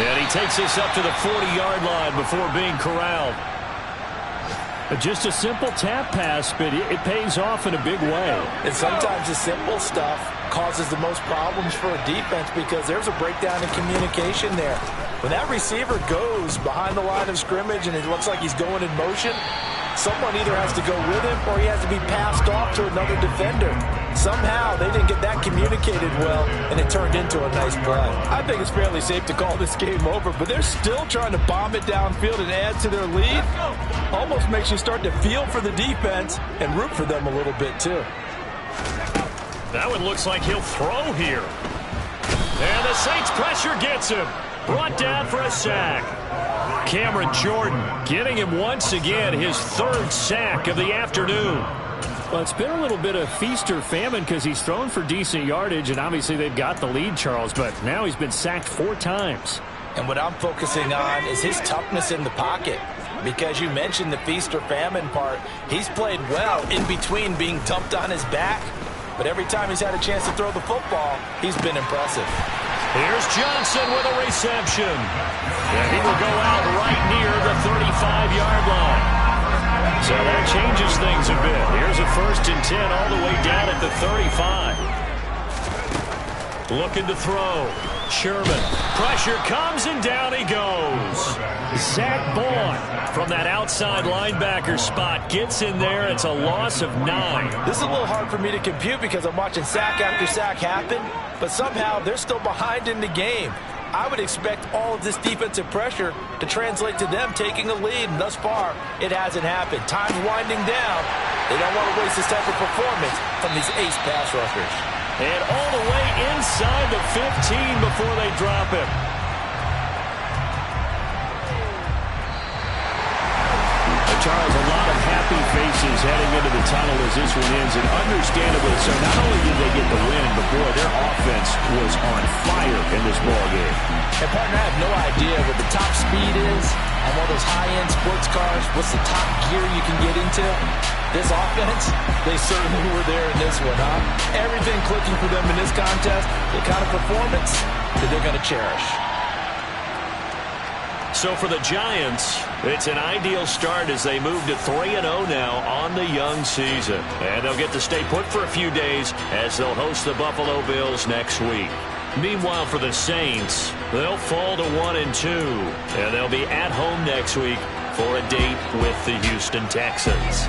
And he takes this up to the 40-yard line before being corralled. Just a simple tap pass, but it pays off in a big way. And sometimes the simple stuff causes the most problems for a defense, because there's a breakdown in communication there. When that receiver goes behind the line of scrimmage and it looks like he's going in motion, someone either has to go with him or he has to be passed off to another defender. Somehow they didn't get that communicated well, and it turned into a nice play. I think it's fairly safe to call this game over, but they're still trying to bomb it downfield and add to their lead. Almost makes you start to feel for the defense and root for them a little bit too. That one looks like he'll throw here. And the Saints pressure gets him. Brought down for a sack. Cameron Jordan getting him once again his 3rd sack of the afternoon. Well, it's been a little bit of feast or famine because he's thrown for decent yardage, and obviously they've got the lead, Charles, but now he's been sacked 4 times. And what I'm focusing on is his toughness in the pocket, because you mentioned the feast or famine part. He's played well in between being dumped on his back, but every time he's had a chance to throw the football, he's been impressive. Here's Johnson with a reception. And he will go out right near the 35-yard line. So that changes things a bit. Here's a 1st and 10 all the way down at the 35. Looking to throw. Sherman. Pressure comes, and down he goes. Zach Bourne from that outside linebacker spot gets in there. It's a loss of 9. This is a little hard for me to compute because I'm watching sack after sack happen, but somehow they're still behind in the game. I would expect all of this defensive pressure to translate to them taking a lead, and thus far, it hasn't happened. Time's winding down. They don't want to waste this type of performance from these ace pass rushers. And all the way inside the 15 before they drop him. Charles, a lot of happy faces heading into the tunnel as this one ends, and understandably so. Not only did they get the win, but boy, their offense was on fire in this ballgame. And partner, I have no idea what the top speed is on one of those high-end sports cars. What's the top gear you can get into? This offense, they certainly were there in this one, huh? Everything clicking for them in this contest, the kind of performance that they're going to cherish. So for the Giants, it's an ideal start as they move to 3-0 now on the young season. And they'll get to stay put for a few days as they'll host the Buffalo Bills next week. Meanwhile, for the Saints, they'll fall to 1-2. And they'll be at home next week for a date with the Houston Texans.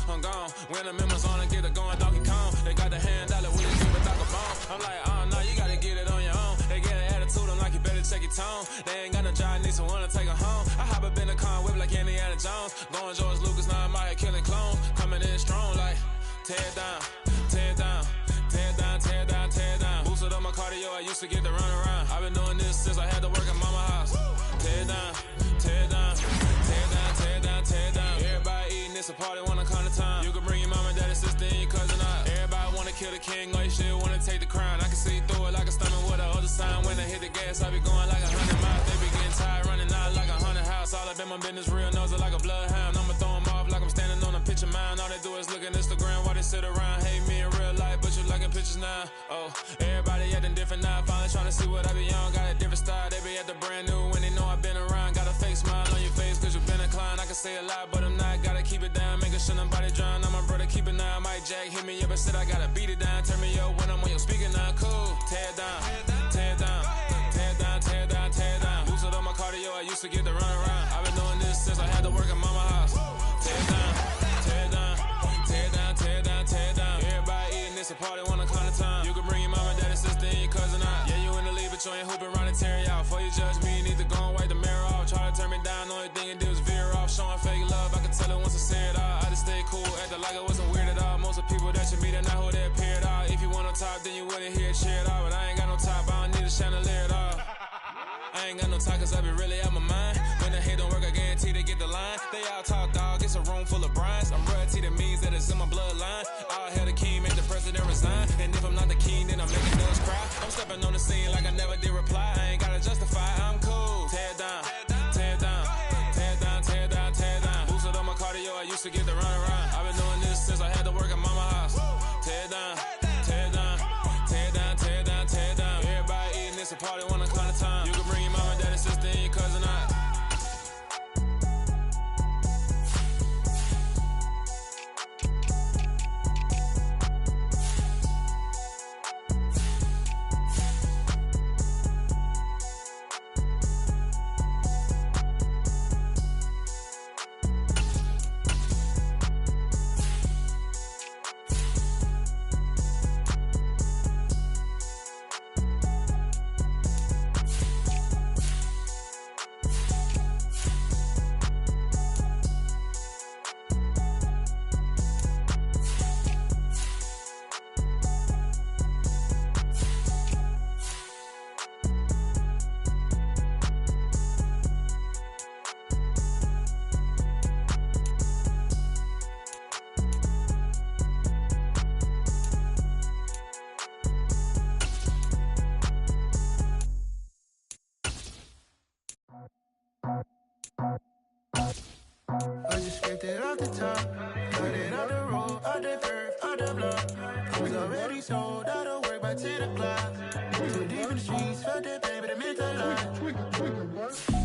I'm gone. When the members on and get it going, Donkey Kong. They got the hand dollar with it, keep it like a bone. I'm like, oh no, you gotta get it on your own. They get an attitude, I'm like, you better check your tone. They ain't got no job, need someone to take her home. I hop up in the car, whip like Indiana Jones. Going George Lucas, now I'm out here killing clones. Coming in strong like, tear it down, tear it down. Tear it down, tear it down, tear it down. Boosted up my cardio, I used to get to run around. I've been doing this since I had to work in mama house. Tear it down, tear it down, tear it down, tear it down, tear it down. Everybody eating, it's a party, wanna come to time. You can bring your mama, daddy, sister, and your cousin out. Everybody wanna kill the king, or you shit wanna take the crown. I can see through it like a stomach with a other sign. When I hit the gas, I be going like 100 miles. They be getting tired, running out like 100 house. All up in my business, real nose it like a bloodhound. I'ma throw them off like I'm standing on a picture mound. All they do is look at Instagram while they sit around. Hate me in real life, but you liking pictures now. Oh, everybody acting different now. Finally trying to see what I be on. Got a different style, they be at the brand new when they know I've been around. Got a fake smile on your face cause you been inclined. I can say a lot, but I'm not. Gotta keep it down, making sure nobody drown. I'm my brother, keep it now. Mike Jack hit me up and said I gotta beat it down. Turn me up when I'm on your speaker now. Cool, tear it down, tear it down, tear it down, tear it down, tear it down. Boosted up my cardio, I used to get to run around. I've been doing this since I had to work in mama house. Tear it down, tear it down, tear it down, tear it down, tear it down. Everybody eating, it's a party, wanna come to time. You can bring your mama, daddy, sister, and your cousin out. Yeah, you in the lead, but you ain't hooping around and tear you out. Before you judge me, you need to go and wipe the mirror off. Try to turn me down, only thing it did was veer off. Showing fake love, I can tell it once I say it all. I just stay cool, acting like I wasn't weird at all. Most of the people that you meet are not who they appear at all. If you want on top, then you wouldn't hear it cheer at all. But I ain't got no top, I don't need a chandelier at all. I ain't got no time cause I be really out my mind. When the hate don't work, I guarantee they get the line. They all talk dog, it's a room full of brinds. I'm royalty, that means that it's in my bloodline. All hail the king, make the president resign. And if I'm not the king, then I'm making those cry. I'm stepping on the scene like I never did reply. I ain't gotta justify, I'm cool. Tear it down, tear it down, tear it down, tear it down, tear it down. Boosted up my cardio, I used to get to run around. I've been doing this since I had to work in mama house. Tear it down, tear it down, tear it down, tear it down, tear it down. Everybody eating, it's a party, wanna come to time. You can bring your mama, daddy, sister, and your cousin out. I just scraped it off the top, cut it off the road, off the curve, off the block. I was already sold out of work by 10 o'clock. Too deep in the streets, felt that pain, but it meant a lot.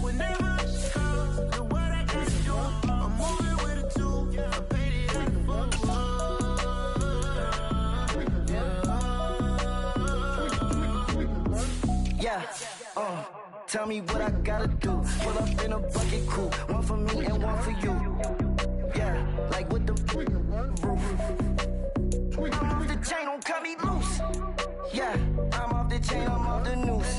Whenever she calls, know what I gotta do. I'm moving with a two, I paid it out the full. Yeah, tell me what I gotta do. Pull up in a bucket crew, one for me and one for you. Yeah, like with the roof. I'm off the chain, don't cut me loose. Yeah, I'm off the chain, I'm off the noose.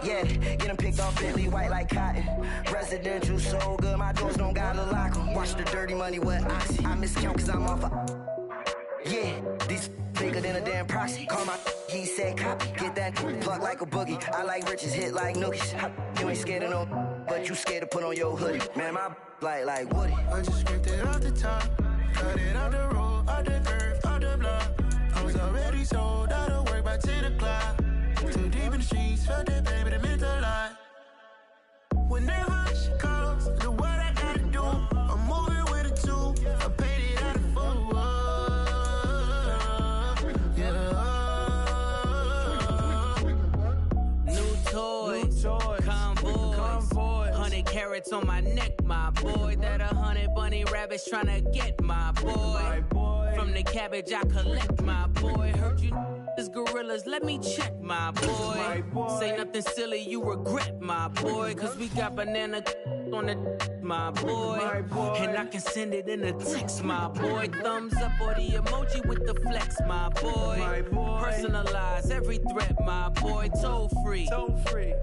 Yeah, get them picked off Bentley, white like cotton. Residential, so good, my doors don't gotta lock them. Watch the dirty money with Oxy. I miscount cause I'm off a... Yeah, these bigger than a damn proxy. Call my he said copy. Get that plug like a boogie. I like riches, hit like nookies. You ain't scared of no, but you scared to put on your hoodie. Man, my like Woody. I just scraped it off the top, cut it off the road, off the curve, off the block. I was already sold out of work by 10 o'clock. Too deep in the streets, felt that pain, but it meant a lot. Whenever she calls, know what I gotta do. I'm moving with a two, I paid it out of full. Convoy, 100 carats on my neck, my boy. That 100 bunny rabbits tryna get my boy. From the cabbage I collect, my boy. Heard you is gorillas, let me check, my boy. Say nothing silly, you regret, my boy. Cause we got banana on the my boy. And I can send it in a text, my boy. Thumbs up or the emoji with the flex, my boy. Personalize every threat, my boy. Toll free.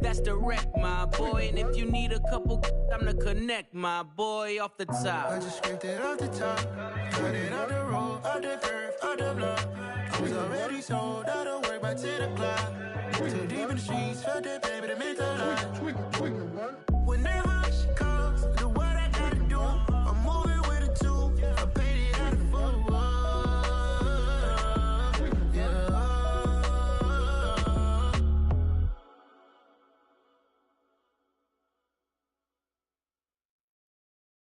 That's direct, my boy. And if you need a couple, I'm the connect, my boy, off the top. I just scraped it off the top, cut it out the road, out the curve, out the block. I was already sold, out of work by 10 o'clock. Too deep in the streets, felt that baby, that meant a lot. Whenever she calls, do what I gotta do. I'm moving with a two, I paid it out of full. Yeah.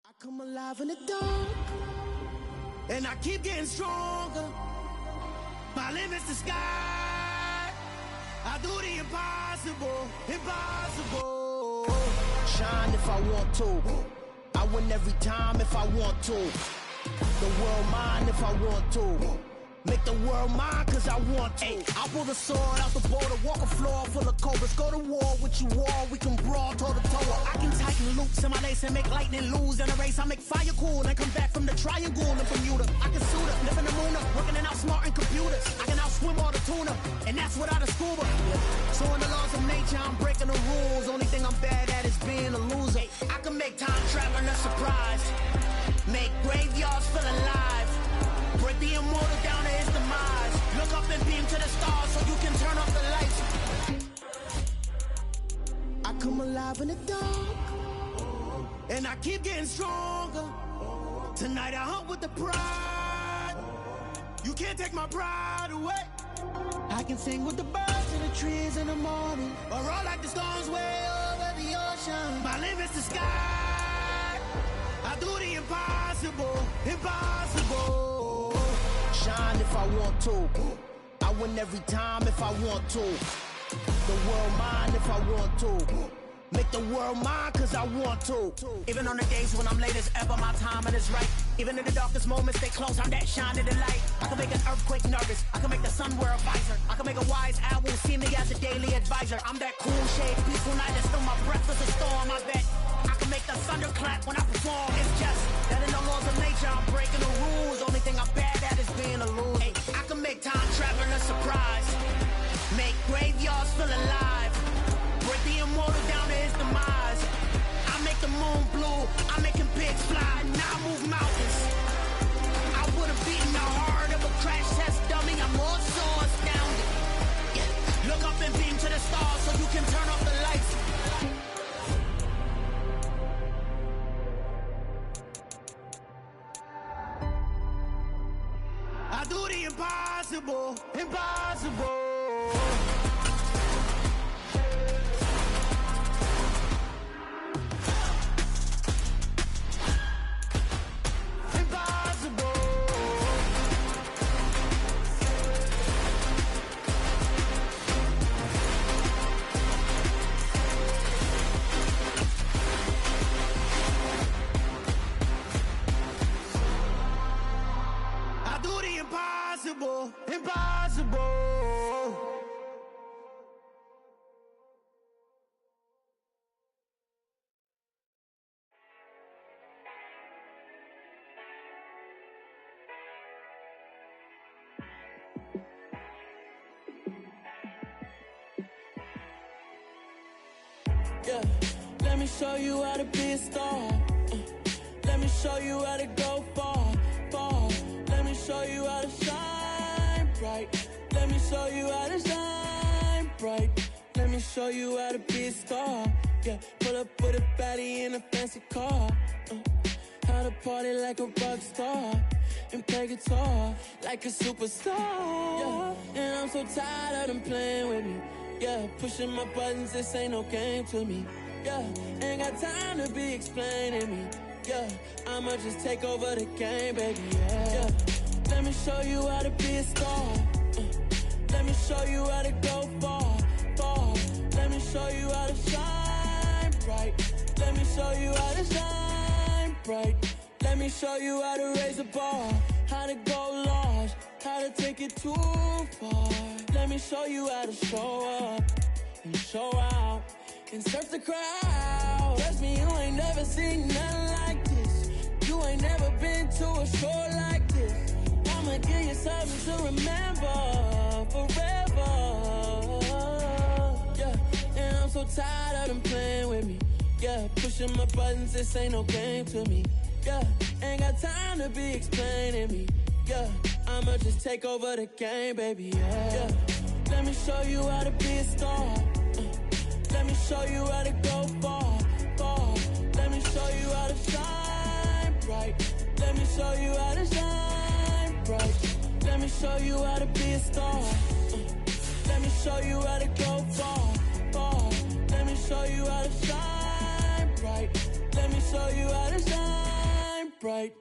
I come alive in the dark, and I keep getting stronger. My limit's the sky. I do the impossible, impossible. Shine if I want to. I win every time if I want to. The world mine if I want to. Make the world mine cause I want to. I pull the sword out the border, walk a floor full of cobras. Go to war with you all, we can brawl toe to toe. I can tighten loops in my lace and make lightning lose in a race. I make fire cool and come back from the triangle in Bermuda. I can suit up, live in the moon up, working and outsmarting computers. I can outswim all the tuna, and that's without a scuba. So in the laws of nature, I'm breaking the rules. Only thing I'm bad at is being a loser. I can make time traveling a surprise, make graveyards feel alive. Break the immortal down to his demise. Look up and beam to the stars so you can turn off the lights. I come alive in the dark, and I keep getting stronger. Tonight I hunt with the pride. You can't take my pride away. I can sing with the birds in the trees in the morning, or roll like the storms way over the ocean. My limit's the sky. I do the impossible, impossible. Shine if I want to. I win every time if I want to. The world mine if I want to. Make the world mine cause I want to. Even on the days when I'm late as ever, my timing is right. Even in the darkest moments, stay close, I'm that shine in the light. I can make an earthquake nervous, I can make the sun wear a visor. I can make a wise owl see me as a daily advisor. I'm that cool shade, peaceful night, and still my breath is a storm, I bet. I can make the thunder clap when I perform. It's just that in the laws of nature, I'm breaking the rules. Only thing I'm bad at is being a loser. Hey, I can make time traveling a surprise, make graveyards feel alive. Break the immortal down to his demise. I make the moon blue, I'm making pigs fly. Now I move mountains. I would've beaten the heart of a crash test dummy. I'm more so astounded. Yeah. Look up and beam to the stars so you can turn off the lights. I do the impossible, impossible. Impossible, impossible. Yeah, let me show you how to be a star. Let me show you how to go far, far. Let me show you how to shine bright. Let me show you how to shine bright. Let me show you how to be a star. Yeah, pull up with a baddie in a fancy car. How to party like a rock star and play guitar like a superstar. Yeah, and I'm so tired of them playing with me. Yeah, pushing my buttons, this ain't no game to me. Yeah, ain't got time to be explaining me. Yeah, I'ma just take over the game, baby. Yeah. Let me show you how to be a star. Let me show you how to go far, far. Let me show you how to shine bright. Let me show you how to shine bright. Let me show you how to raise the bar, how to go large, how to take it too far. Let me show you how to show up and show out and surf the crowd. Trust me, you ain't never seen nothing like this. You ain't never been to a shore like this. I'ma give you something to remember forever. Yeah, and I'm so tired of them playing with me. Yeah, pushing my buttons, this ain't no game to me. Yeah, ain't got time to be explaining me. Yeah, I'ma just take over the game, baby. Yeah, let me show you how to be a star. Let me show you how to go far, far. Let me show you how to shine bright. Let me show you how to shine bright. Let me show you how to be a star. Let me show you how to go far, far. Let me show you how to shine bright. Let me show you how to shine bright.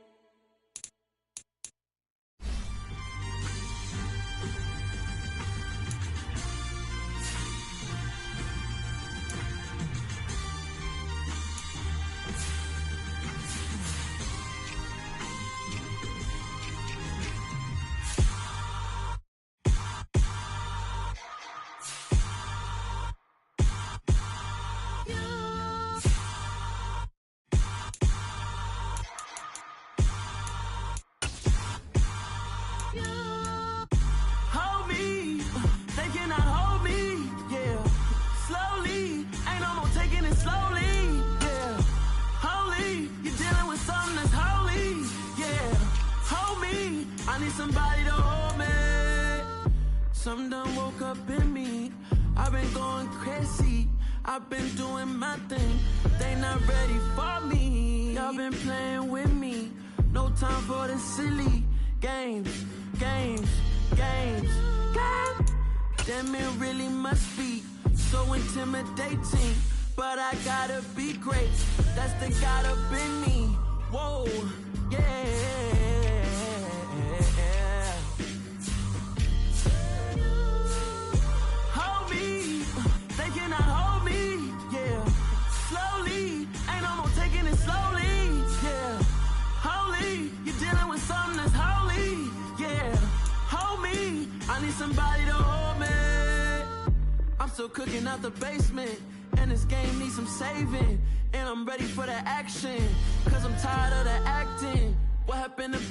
Somebody to hold me. Something done woke up in me. I've been going crazy. I've been doing my thing. They not ready for me. Y'all been playing with me. No time for the silly games, games, games, games. Damn, it really must be so intimidating. But I gotta be great. That's the God up in me. Whoa, yeah. Somebody to hold me. I'm still cooking out the basement, and this game needs some saving. And I'm ready for the action, cause I'm tired of the acting. What happened to be